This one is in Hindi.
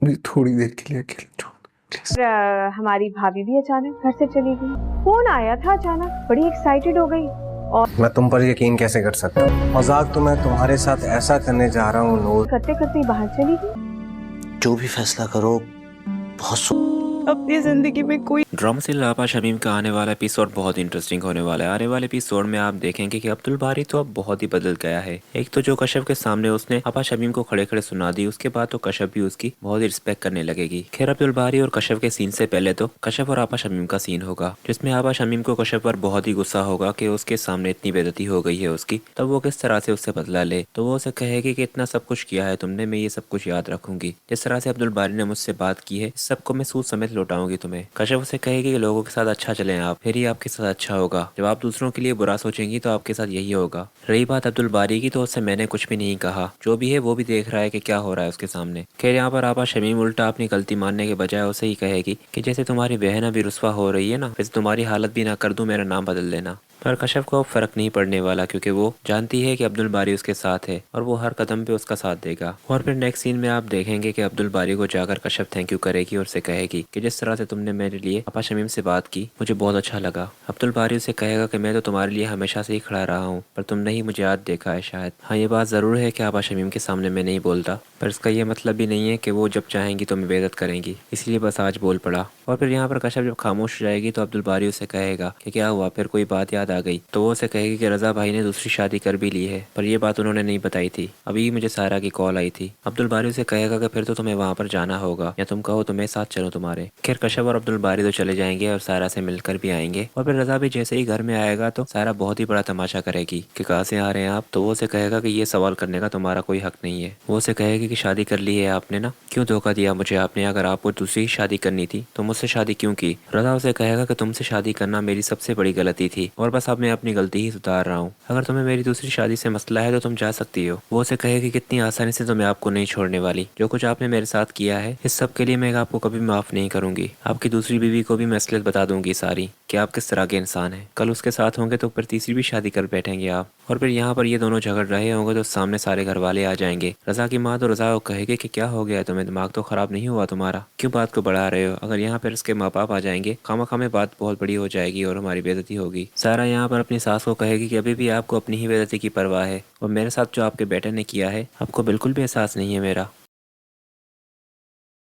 मुझे थोड़ी देर के लिए अकेले छोड़ दो, प्लीज। हमारी भाभी भी अचानक घर से चली गई। फोन आया था अचानक, बड़ी एक्साइटेड हो गई और मैं तुम पर यकीन कैसे कर सकता हूँ? मजाक तो मैं तुम्हारे साथ ऐसा करने जा रहा हूँ नूर। करते करते बाहर चली गई। जो भी फैसला करो बहुत अपनी जिंदगी में कोई ड्रामा सीरियल आपा शमीम का आने वाला एपिसोड बहुत इंटरेस्टिंग होने वाला है। आने वाले एपिसोड में आप देखेंगे कि अब्दुल बारी तो अब बहुत ही बदल गया है। एक तो जो कश्यप के सामने उसने आपा शमीम को खड़े खड़े सुना दी, उसके बाद तो कश्यप भी उसकी बहुत ही रिस्पेक्ट करने लगेगी। खैर अब्दुल बारी और कश्यप के सीन से पहले तो कश्यप और आपा शमीम का सीन होगा, जिसमें आपा शमीम को कश्यप पर बहुत ही गुस्सा होगा कि उसके सामने इतनी बेइज्जती हो गई है उसकी, तब वो किस तरह से उससे बदला ले। तो वो उसे कहेगी कि इतना सब कुछ किया है तुमने, मैं ये सब कुछ याद रखूंगी। जिस तरह से अब्दुल बारी ने मुझसे बात की है, इस सबको मैं सूद समेत लौटाऊंगी तुम्हें। कश्यप उसे कहेगी कि लोगों के साथ अच्छा चलें आप, फिर ही आपके साथ अच्छा होगा। जब आप दूसरों के लिए बुरा सोचेंगी तो आपके साथ यही होगा। रही बात अब्दुल बारी की, तो उससे मैंने कुछ भी नहीं कहा। जो भी है वो भी देख रहा है कि क्या हो रहा है उसके सामने। खैर यहाँ पर आपा शमीम उल्टा अपनी गलती मानने के बजाय उसे ही कहेगी कि जैसे तुम्हारी बहन अभी रुस्वा हो रही है ना, वैसे तुम्हारी हालत भी ना कर दूं, मेरा नाम बदल देना। पर कश्यप को अब फर्क नहीं पड़ने वाला, क्योंकि वो जानती है कि अब्दुल बारी उसके साथ है और वो हर कदम पे उसका साथ देगा। और फिर नेक्स्ट सीन में आप देखेंगे कि अब्दुल बारी को जाकर कश्यप थैंक यू करेगी और उसे कहेगी कि जिस तरह से तुमने मेरे लिए आपा शमीम से बात की मुझे बहुत अच्छा लगा। अब्दुल बारी उसे कहेगा कि मैं तो तुम्हारे लिए हमेशा से ही खड़ा रहा हूँ, पर तुमने ही मुझे आज देखा है शायद। हाँ ये बात जरूर है कि आपा शमीम के सामने मैं नहीं बोलता, पर इसका ये मतलब भी नहीं है कि वो जब चाहेंगी तो मैं बेइज्जत करेंगी, इसलिए बस आज बोल पड़ा। और फिर यहाँ पर कश्यप जब खामोश हो जाएगी तो अब्दुल बारी उसे कहेगा कि क्या हुआ, फिर कोई बात याद आ गई। तो वो उसे कहेगी कि रजा भाई ने दूसरी शादी कर भी ली है, पर ये बात उन्होंने नहीं बताई थी, अभी मुझे सारा की कॉल आई थी। अब्दुल बारी उसे कहेगा कि फिर तो तुम्हें वहाँ पर जाना होगा, या तुम कहो तो मैं साथ चलूं तुम्हारे। खैर कश्यप और अब्दुल बारी तो चले जाएंगे और सारा से मिलकर भी आएंगे। और फिर रजा भी जैसे ही घर में आएगा तो सारा बहुत ही बड़ा तमाशा करेगी कि कहाँ से आ रहे हैं आप। तो वो उसे कहेगा कि ये सवाल करने का तुम्हारा कोई हक नहीं है। वो उसे कहेगी कि शादी कर ली है आपने ना, क्यों धोखा दिया मुझे आपने? अगर आपको दूसरी ही शादी करनी थी तो मुझसे शादी क्यों की? रजा उसे कहेगा कि तुमसे शादी करना मेरी सबसे बड़ी गलती थी और बस अब मैं अपनी गलती ही सुधार रहा हूँ। अगर तुम्हें मेरी दूसरी शादी से मसला है तो तुम जा सकती हो। वो उसे कहेगी कितनी आसानी से तो मैं आपको नहीं छोड़ने वाली। जो कुछ आपने मेरे साथ किया है इस सब के लिए मैं आपको कभी माफ नहीं करूंगी। आपकी दूसरी बीवी को भी मैं असलियत बता दूंगी सारी कि आप किस तरह के इंसान हैं। कल उसके साथ होंगे तो फिर तीसरी भी शादी कर बैठेंगे आप। और फिर यहाँ पर ये दोनों झगड़ रहे होंगे तो सामने सारे घर वाले आ जाएंगे। रजा की माँ तो रजा को कहेगी कि क्या हो गया तुम्हें, दिमाग तो खराब नहीं हुआ तुम्हारा, क्यों बात को बढ़ा रहे हो? अगर यहाँ पर इसके माँ बाप आ जाएंगे खामा में बात बहुत बड़ी हो जाएगी और हमारी बेइज्जती होगी। सारा यहाँ पर अपनी सास को कहेगी कि अभी भी आपको अपनी ही बेइज्जती की परवाह है और मेरे साथ जो आपके बेटे ने किया है आपको बिल्कुल भी एहसास नहीं है मेरा।